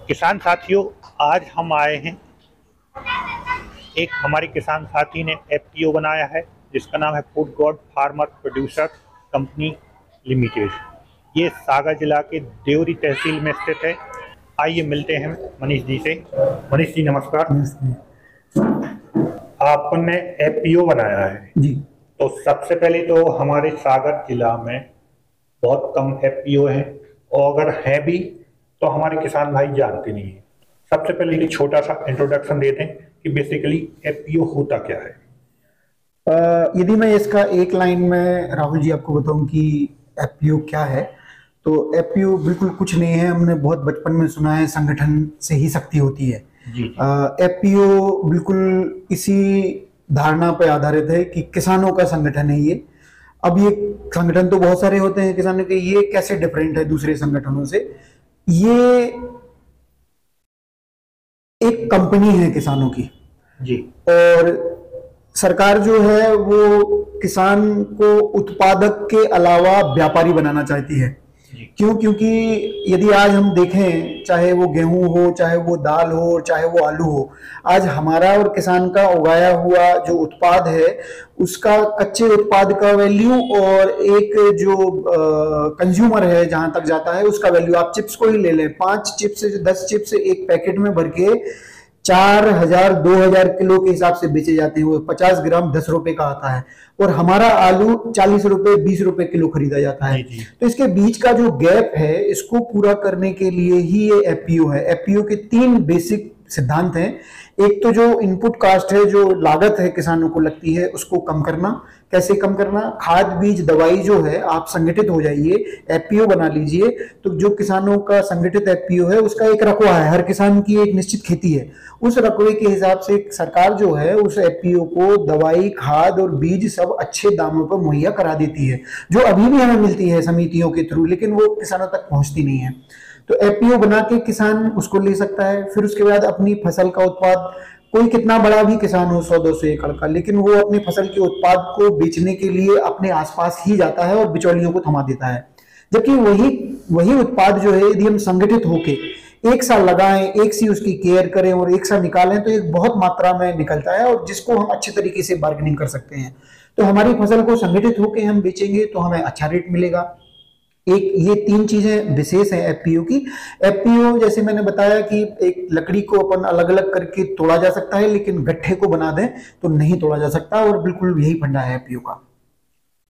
किसान साथियों, आज हम आए हैं। एक हमारे किसान साथी ने एफपीओ बनाया है जिसका नाम है food God farmer producer company limited. ये सागर जिला के देवरी तहसील में स्थित है। आइए मिलते हैं मनीष जी से। मनीष जी नमस्कार। आपने एफपीओ बनाया है जी। तो सबसे पहले तो हमारे सागर जिला में बहुत कम एफपीओ हैं, और अगर है भी तो हमारे किसान भाई जानते नहीं है। सबसे पहले एक छोटा सा इंट्रोडक्शन देते हैं कि बेसिकली एफपीओ होता क्या है। यदि मैं इसका एक लाइन में राहुल जी आपको बताऊं कि एफपीओ क्या है, तो एफपीओ बिल्कुल कुछ नहीं है। हमने बहुत बचपन में सुना है, संगठन से ही शक्ति होती है। एफपीओ बिल्कुल इसी धारणा पर आधारित है कि किसानों का संगठन है ये। अब ये संगठन तो बहुत सारे होते हैं किसानों के, ये कैसे डिफरेंट है दूसरे संगठनों से? ये एक कंपनी है किसानों की जी। और सरकार जो है वो किसान को उत्पादक के अलावा व्यापारी बनाना चाहती है। क्यों? क्योंकि यदि आज हम देखें, चाहे वो गेहूं हो, चाहे वो दाल हो, चाहे वो आलू हो, आज हमारा और किसान का उगाया हुआ जो उत्पाद है उसका कच्चे उत्पाद का वैल्यू और एक जो कंज्यूमर है जहां तक जाता है उसका वैल्यू, आप चिप्स को ही ले लें, 5 चिप्स 10 चिप्स एक पैकेट में भर के 4000 2000 किलो के हिसाब से बेचे जाते हैं। वो 50 ग्राम 10 रुपए का आता है और हमारा आलू 40 रुपए 20 रुपए किलो खरीदा जाता है। तो इसके बीच का जो गैप है इसको पूरा करने के लिए ही ये एफपीओ है। एफपीओ के 3 बेसिक सिद्धांत हैं। एक तो जो इनपुट कास्ट है, जो लागत है किसानों को लगती है, उसको कम करना। कैसे कम करना? खाद बीज दवाई जो है, आप संगठित हो जाइए, एफपीओ बना लीजिए। तो जो किसानों का संगठित एफपीओ है उसका एक रकबा है, हर किसान की एक निश्चित खेती है, उस रकबे के हिसाब से सरकार जो है उस एफपीओ को दवाई खाद और बीज सब अच्छे दामों पर मुहैया करा देती है, जो अभी भी हमें मिलती है समितियों के थ्रू, लेकिन वो किसानों तक पहुंचती नहीं है। तो एफपीओ बना के किसान उसको ले सकता है। फिर उसके बाद अपनी फसल का उत्पाद, कोई कितना बड़ा भी किसान हो, 100-200 एकड़ का, लेकिन वो अपनी फसल के उत्पाद को बेचने के लिए अपने आसपास ही जाता है और बिचौलियों को थमा देता है। जबकि वही उत्पाद जो है, यदि हम संगठित होके एक साल लगाएं, एक सी उसकी केयर करें और एक साल निकालें तो एक बहुत मात्रा में निकलता है और जिसको हम अच्छे तरीके से बार्गेनिंग कर सकते हैं। तो हमारी फसल को संगठित होकर हम बेचेंगे तो हमें अच्छा रेट मिलेगा। एक ये 3 चीजें विशेष हैं एफपीओ की। एफपीओ जैसे मैंने बताया कि एक लकड़ी को अपन अलग अलग करके तोड़ा जा सकता है, लेकिन गट्ठे को बना दें तो नहीं तोड़ा जा सकता, और बिल्कुल यही फंडा है एफपीओ का।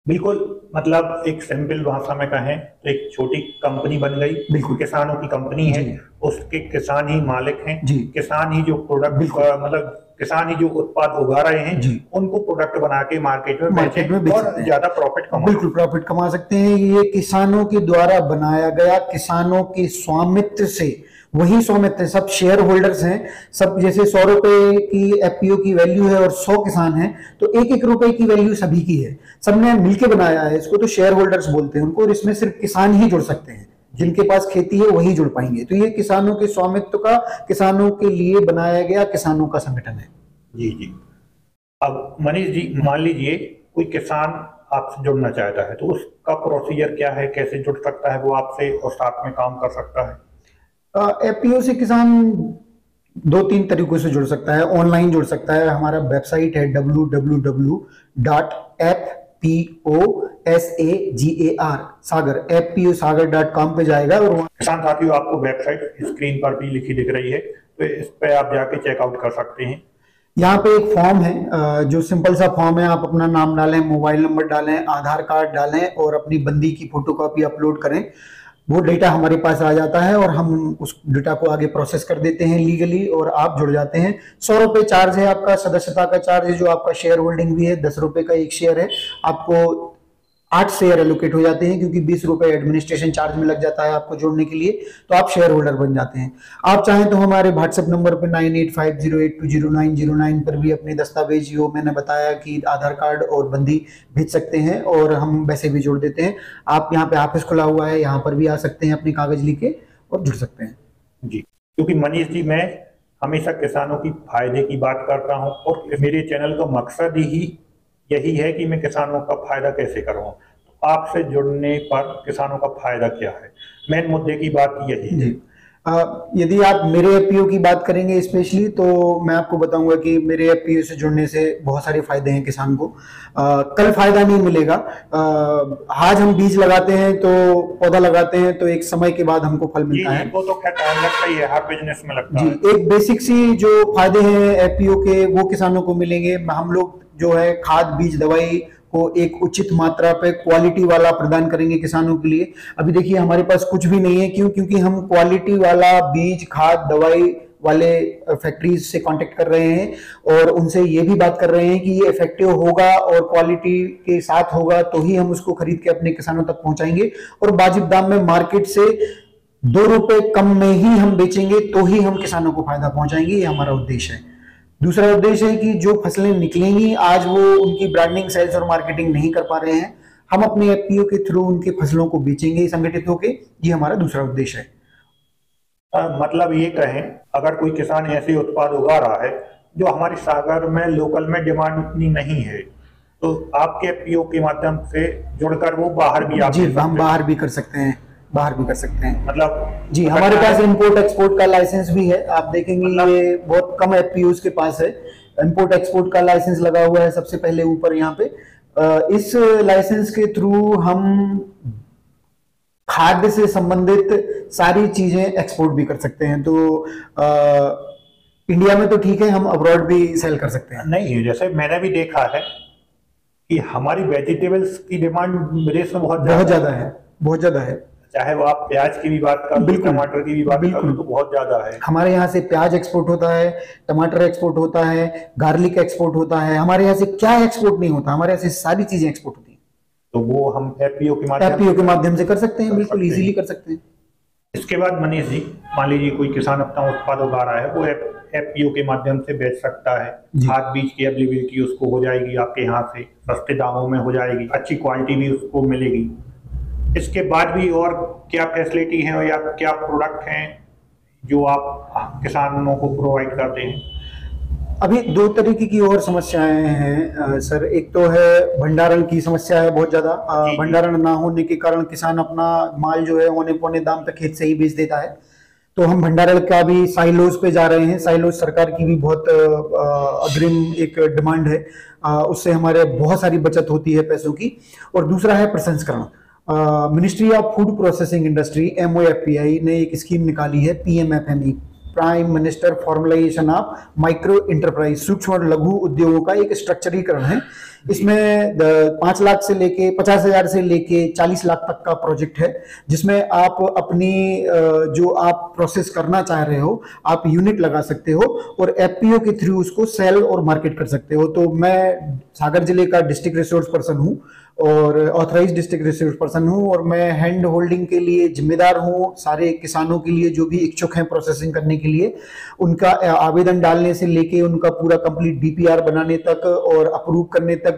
बिल्कुल, मतलब एक सिंपल भाषा में कहें तो एक छोटी कंपनी बन गई। बिल्कुल, किसानों की कंपनी है, उसके किसान ही मालिक हैं जी। किसान ही जो प्रोडक्ट, मतलब किसान ही जो उत्पाद उगा रहे हैं उनको प्रोडक्ट बना के मार्केट में बेचें और ज्यादा प्रॉफिट कमा, बिल्कुल प्रॉफिट कमा सकते हैं। ये किसानों के द्वारा बनाया गया, किसानों के स्वामित्व से, वही स्वामित्व, सब शेयर होल्डर्स हैं सब। जैसे 100 रुपए की एफपीओ की वैल्यू है और 100 किसान हैं तो 1-1 रुपए की वैल्यू सभी की है, सबने मिलके बनाया है इसको, तो शेयर होल्डर्स बोलते हैं उनको। और इसमें सिर्फ किसान ही जुड़ सकते हैं, जिनके पास खेती है वही जुड़ पाएंगे। तो ये किसानों के स्वामित्व का, किसानों के लिए बनाया गया किसानों का संगठन है। जी जी। अब मनीष जी, मान लीजिए कोई किसान आपसे जुड़ना चाहता है तो उसका प्रोसीजर क्या है, कैसे जुड़ सकता है वो आपसे और साथ में काम कर सकता है? एफपीओ से किसान 2-3 तरीकों से जुड़ सकता है। ऑनलाइन जुड़ सकता है, हमारा वेबसाइट है www.fposagar.com पे जाएगा और किसान साथियों, आपको वेबसाइट स्क्रीन पर भी लिखी दिख रही है, तो इस पे आप जाके चेकआउट कर सकते हैं। यहाँ पे एक फॉर्म है, जो सिंपल सा फॉर्म है। आप अपना नाम डालें, मोबाइल नंबर डालें, आधार कार्ड डालें और अपनी बंदी की फोटोकॉपी अपलोड करें। वो डेटा हमारे पास आ जाता है और हम उस डेटा को आगे प्रोसेस कर देते हैं लीगली, और आप जुड़ जाते हैं। 100 रुपए चार्ज है आपका, सदस्यता का चार्ज है, जो आपका शेयर होल्डिंग भी है, 10 रुपए का एक शेयर है। आपको 8 शेयर एलोकेट हो जाते हैं, क्योंकि 20 रुपए एडमिनिस्ट्रेशन चार्ज में लग जाता है आपको जोड़ने के लिए, तो आप शेयर होल्डर बन जाते हैं। आप चाहें तो हमारे व्हाट्सएप नंबर पर 9850820909 पर भी अपने दस्तावेज, जो मैंने बताया कि आधार कार्ड और बंदी, भेज सकते हैं और हम वैसे भी जोड़ देते हैं। आप यहाँ पे ऑफिस खुला हुआ है, यहाँ पर भी आ सकते हैं अपने कागज लेके और जुड़ सकते हैं जी। क्योंकि मनीष जी, मैं हमेशा किसानों की फायदे की बात करता हूँ और मेरे चैनल का मकसद ही यही है कि मैं किसानों का फायदा कैसे करूँ। तो आपसे जुड़ने पर किसानों का फायदा क्या है? मेन मुद्दे की बात यही है। जी। यदि आप मेरे एफपीओ की बात करेंगे स्पेशली, तो मैं आपको बताऊंगा कि मेरे एफपीओ से जुड़ने से बहुत सारे फायदे हैं किसान को। कल फायदा नहीं मिलेगा। आज हम बीज लगाते हैं तो पौधा लगाते हैं तो एक समय के बाद हमको फल मिलता है। वो तो खैर टाइम लगता ही है, हर बिजनेस में लगता जी, है। एक बेसिक सी जो फायदे हैं एफपीओ के वो किसानों को मिलेंगे। हम लोग जो है खाद बीज दवाई को एक उचित मात्रा पे क्वालिटी वाला प्रदान करेंगे किसानों के लिए। अभी देखिए हमारे पास कुछ भी नहीं है, क्यों? क्योंकि हम क्वालिटी वाला बीज खाद दवाई वाले फैक्ट्रीज से कांटेक्ट कर रहे हैं और उनसे ये भी बात कर रहे हैं कि ये इफेक्टिव होगा और क्वालिटी के साथ होगा तो ही हम उसको खरीद के अपने किसानों तक पहुंचाएंगे और वाजिब दाम में मार्केट से 2 रुपए कम में ही हम बेचेंगे तो ही हम किसानों को फायदा पहुंचाएंगे। ये हमारा उद्देश्य है। दूसरा उद्देश्य है कि जो फसलें निकलेंगी आज वो उनकी ब्रांडिंग सेल्स और मार्केटिंग नहीं कर पा रहे हैं, हम अपने एफपीओ के थ्रू उनके फसलों को बेचेंगे संगठित होके। ये हमारा दूसरा उद्देश्य है। मतलब ये कहें, अगर कोई किसान ऐसे उत्पाद उगा रहा है जो हमारे सागर में लोकल में डिमांड उतनी नहीं है, तो आपके एफपीओ के माध्यम से जुड़कर वो बाहर भी आप जी, हम बाहर भी कर सकते हैं, बाहर भी कर सकते हैं। मतलब जी, हमारे पास इंपोर्ट एक्सपोर्ट का लाइसेंस भी है। आप देखेंगे ये बहुत कम एफपीओज के पास है। इंपोर्ट एक्सपोर्ट का लाइसेंस लगा हुआ है सबसे पहले ऊपर यहाँ पे। इस लाइसेंस के थ्रू हम खाद्य से संबंधित सारी चीजें एक्सपोर्ट भी कर सकते हैं। तो इंडिया में तो ठीक है, हम अब्रॉड भी सेल कर सकते हैं। नहीं, जैसे मैंने भी देखा है कि हमारी वेजिटेबल्स की डिमांड विदेश में बहुत ज्यादा है, बहुत ज्यादा है। चाहे वो आप प्याज की भी बात कर लो, टमाटर की भी बात कर लो, तो बहुत ज्यादा है। हमारे यहाँ से प्याज एक्सपोर्ट होता है, टमाटर एक्सपोर्ट होता है, गार्लिक एक्सपोर्ट होता है। हमारे यहाँ से क्या एक्सपोर्ट नहीं होता? हमारे यहाँ से सारी चीजें एक्सपोर्ट होती हैं। तो वो हम एफपीओ के माध्यम से कर सकते हैं, बिल्कुल इजीली कर सकते हैं। इसके बाद मनीष जी, मान लीजिए कोई किसान अपना उत्पाद उगा रहा है, वो एफपीओ के माध्यम से बेच सकता है। खाद बीज की अवेलेबिलिटी उसको हो जाएगी आपके यहाँ से, सस्ते दामों में हो जाएगी, अच्छी क्वालिटी भी उसको मिलेगी। इसके बाद भी और क्या फैसिलिटी है या क्या प्रोडक्ट हैं जो आप किसानों को प्रोवाइड करते हैं? अभी 2 तरीके की और समस्याएं हैं सर। एक तो है भंडारण की समस्या है बहुत ज्यादा। भंडारण ना होने के कारण किसान अपना माल जो है औने पौने दाम पे खेत से ही बेच देता है। तो हम भंडारण का भी साइलोज पे जा रहे हैं। साइलोज सरकार की भी बहुत अग्रिम एक डिमांड है, उससे हमारे बहुत सारी बचत होती है पैसों की। और दूसरा है प्रसंस्करण। Ministry of food processing industry MOFPI ने एक स्कीम निकाली है, PMFME, prime minister formalisation of micro enterprise, सूक्ष्म और लघु उद्योगों का एक स्ट्रक्चरीकरण है। इसमें 5 लाख से लेके 50,000 से लेके 40 लाख तक का प्रोजेक्ट है, जिसमें आप अपनी जो आप प्रोसेस करना चाह रहे हो आप यूनिट लगा सकते हो और एफपीओ के थ्रू उसको सेल और मार्केट कर सकते हो। तो मैं सागर जिले का डिस्ट्रिक्ट रिसोर्स पर्सन हूँ और ऑथराइज डिस्ट्रिक्ट रिसोर्स पर्सन हूँ और मैं हैंड होल्डिंग के लिए जिम्मेदार हूँ। सारे किसानों के लिए जो भी इच्छुक हैं प्रोसेसिंग करने के लिए, उनका आवेदन डालने से लेके उनका पूरा कंप्लीट DPR बनाने तक और अप्रूव करने तक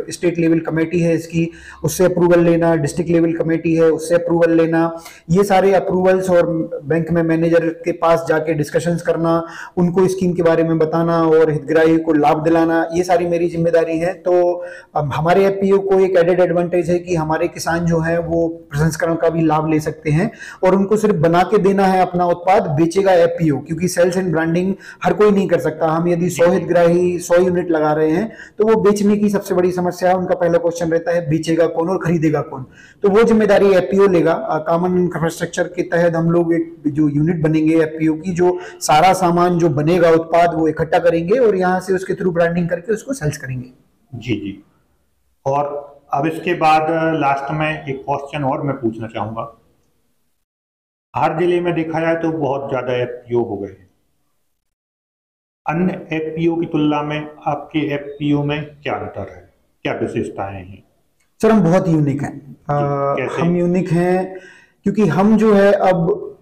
स्टेट लेवल कमेटी है इसकी, उससे अप्रूवल लेना, डिस्ट्रिक्ट लेवल कमेटी है उससे अप्रूवल लेना, ये सारे अप्रूवल्स और बैंक में मैनेजर के पास जाके डिस्कशंस करना, उनको स्कीम के बारे में बताना और हितग्राही को लाभ दिलाना, ये सारी मेरी जिम्मेदारी है। तो हमारे एफपीओ को एक एडेड एडवांटेज है कि हमारे किसान जो है वो प्रसंस्करण का भी लाभ ले सकते हैं और उनको सिर्फ बना के देना है अपना उत्पाद, बेचेगा एफपीओ, क्योंकि सेल्स एंड ब्रांडिंग हर कोई नहीं कर सकता। हम यदि 100 हितग्राही 100 यूनिट लगा रहे हैं तो वो बेचने की सबसे बड़ी समस्या है। उनका पहला क्वेश्चन रहता है बेचेगा कौन और खरीदेगा कौन, तो वो जिम्मेदारी एफपीओ लेगा। कॉमन इंफ्रास्ट्रक्चर के तहत हम लोग एक जो यूनिट बनेंगे एफपीओ की, जो सारा सामान जो बनेगा उत्पाद वो इकट्ठा करेंगे और यहाँ से उसके थ्रू ब्रांडिंग करके उसको सेल्स करेंगे। जी जी। और अब इसके बाद लास्ट में एक क्वेश्चन और मैं पूछना चाहूंगा। हर जिले में देखा जाए तो बहुत ज्यादा एफपीओ हो गए हैं, अन्य एफपीओ की तुलना में आपके एफपीओ में क्या अंतर है, क्या विशेषताएं हैं? सर हम बहुत यूनिक हैं। हम यूनिक हैं क्योंकि हम जो है अब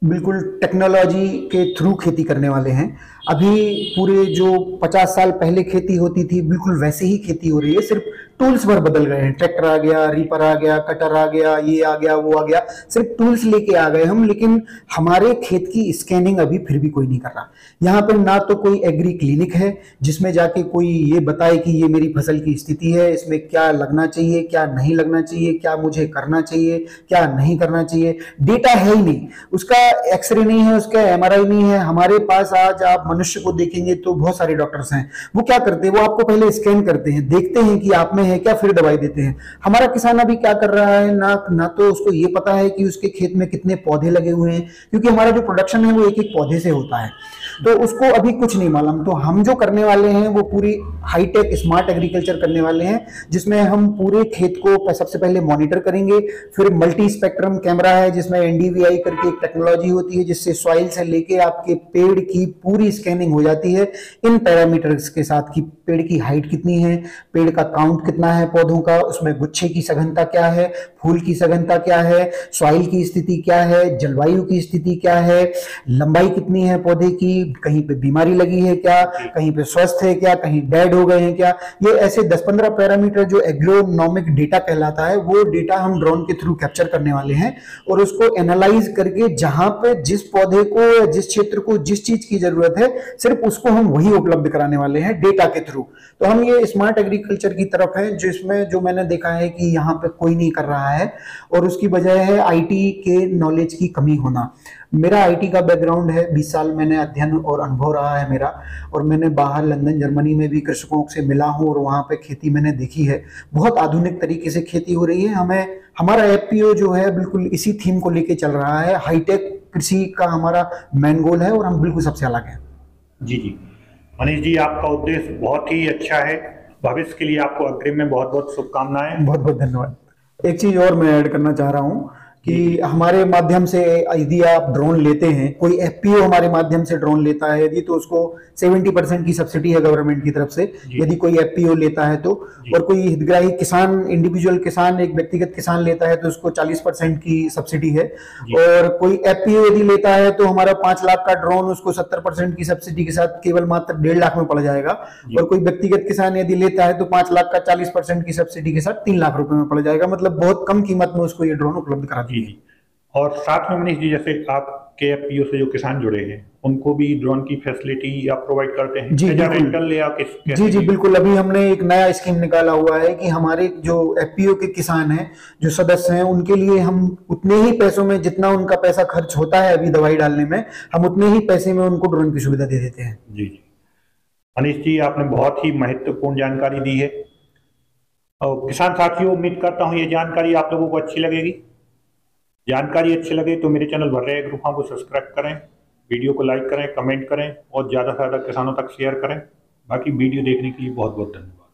बिल्कुल टेक्नोलॉजी के थ्रू खेती करने वाले हैं। अभी पूरे जो 50 साल पहले खेती होती थी बिल्कुल वैसे ही खेती हो रही है, सिर्फ टूल्स पर बदल गए हैं। ट्रैक्टर आ गया, रीपर आ गया, कटर आ गया, ये आ गया, वो आ गया, सिर्फ टूल्स लेके आ गए हम। लेकिन हमारे खेत की स्कैनिंग अभी फिर भी कोई नहीं कर रहा। यहाँ पे ना तो कोई एग्री क्लिनिक है जिसमें जाके कोई ये बताए कि ये मेरी फसल की स्थिति है, इसमें क्या लगना चाहिए, क्या नहीं लगना चाहिए, क्या मुझे करना चाहिए, क्या नहीं करना चाहिए। डेटा है ही नहीं, उसका एक्सरे नहीं है, उसका एमआरआई नहीं है। हमारे पास आज आप मनुष्य को देखेंगे तो बहुत सारे डॉक्टर्स हैं, वो क्या करते हैं, वो आपको पहले स्कैन करते हैं, देखते हैं कि आप में है क्या, फिर दवाई देते हैं। हमारा किसान अभी क्या कर रहा है, ना तो उसको ये पता है कि उसके खेत में कितने पौधे लगे हुए हैं, क्योंकि हमारा जो प्रोडक्शन है वो एक एक पौधे से होता है, तो उसको अभी कुछ नहीं मालूम। तो हम जो करने वाले हैं वो पूरी हाईटेक स्मार्ट एग्रीकल्चर करने वाले हैं, जिसमें हम पूरे खेत को सबसे पहले मॉनिटर करेंगे। फिर मल्टी स्पेक्ट्रम कैमरा है जिसमें एनडीवीआई करके एक टेक्नोलॉजी होती है, जिससे सॉइल से लेके आपके पेड़ की पूरी स्कैनिंग हो जाती है इन पैरामीटर्स के साथ कि पेड़ की हाइट कितनी है, पेड़ का काउंट कितना है पौधों का, उसमें गुच्छे की सघनता क्या है, फूल की सघनता क्या है, सॉइल की स्थिति क्या है, जलवायु की स्थिति क्या है, लंबाई कितनी है पौधे की, कहीं पे बीमारी लगी है क्या, कहीं पे स्वस्थ है क्या, कहीं डेड हो गए हैं क्या। ये ऐसे 10-15 पैरामीटर जो एग्रोनॉमिक डेटा कहलाता है, वो डेटा हम ड्रोन के थ्रू कैप्चर करने वाले हैं और उसको एनालाइज करके जहां पे जिस पौधे को या जिस क्षेत्र को जिस चीज की जरूरत है सिर्फ उसको हम वही उपलब्ध कराने वाले हैं डेटा के थ्रू। तो हम ये स्मार्ट एग्रीकल्चर की तरफ है, जिसमें जो मैंने देखा है कि यहाँ पे कोई नहीं कर रहा है और उसकी वजह है आईटी के नॉलेज की कमी होना। मेरा आईटी का बैकग्राउंड है, 20 साल मैंने अध्ययन और अनुभव रहा है मेरा, और मैंने बाहर लंदन जर्मनी में भी कृषकों से मिला हूँ और वहाँ पे खेती मैंने देखी है। बहुत आधुनिक तरीके से खेती हो रही है। हमारा एफपीओ जो है बिल्कुल इसी थीम को लेके चल रहा है। हाईटेक कृषि का हमारा मेन गोल है और हम बिल्कुल सबसे अलग हैं। जी जी मनीष जी, आपका उद्देश्य बहुत ही अच्छा है। भविष्य के लिए आपको अग्रिम में बहुत बहुत शुभकामनाएं। बहुत बहुत धन्यवाद। एक चीज और मैं ऐड करना चाह रहा हूँ कि हमारे माध्यम से यदि आप ड्रोन लेते हैं, कोई एफपीओ हमारे माध्यम से ड्रोन लेता है यदि, तो उसको 70% की सब्सिडी है गवर्नमेंट की तरफ से, यदि कोई एफपीओ लेता है तो। और कोई हितग्राही किसान, इंडिविजुअल किसान, एक व्यक्तिगत किसान लेता है तो उसको 40% की सब्सिडी है। और कोई एफपीओ यदि लेता है तो हमारा 5 लाख का ड्रोन उसको 70% की सब्सिडी के साथ केवल मात्र 1.5 लाख में पड़ जाएगा। और कोई व्यक्तिगत किसान यदि लेता है तो 5 लाख का 40% की सब्सिडी के साथ 3 लाख रुपए में पड़ जाएगा। मतलब बहुत कम कीमत में उसको ये ड्रोन उपलब्ध करा। और साथ में मनीष जी, जैसे आपके एफपीओ से जो किसान जुड़े हैं उनको भी ड्रोन की फैसिलिटी आप प्रोवाइड करते हैं? जी रेंटल या जी बिल्कुल। अभी हमने एक नया स्कीम निकाला हुआ है कि हमारे जो एफपीओ के किसान हैं, जो सदस्य हैं, उनके लिए हम उतने ही पैसों में, जितना उनका पैसा खर्च होता है अभी दवाई डालने में, हम उतने ही पैसे में उनको ड्रोन की सुविधा दे देते हैं। जी जी मनीष जी, आपने बहुत ही महत्वपूर्ण जानकारी दी है और किसान साथियों, उम्मीद करता हूँ ये जानकारी आप लोगों को अच्छी लगेगी। जानकारी अच्छी लगे तो मेरे चैनल वर्रा एग्रो फार्म को सब्सक्राइब करें, वीडियो को लाइक करें, कमेंट करें और ज़्यादा से ज़्यादा किसानों तक शेयर करें। बाकी वीडियो देखने के लिए बहुत बहुत धन्यवाद।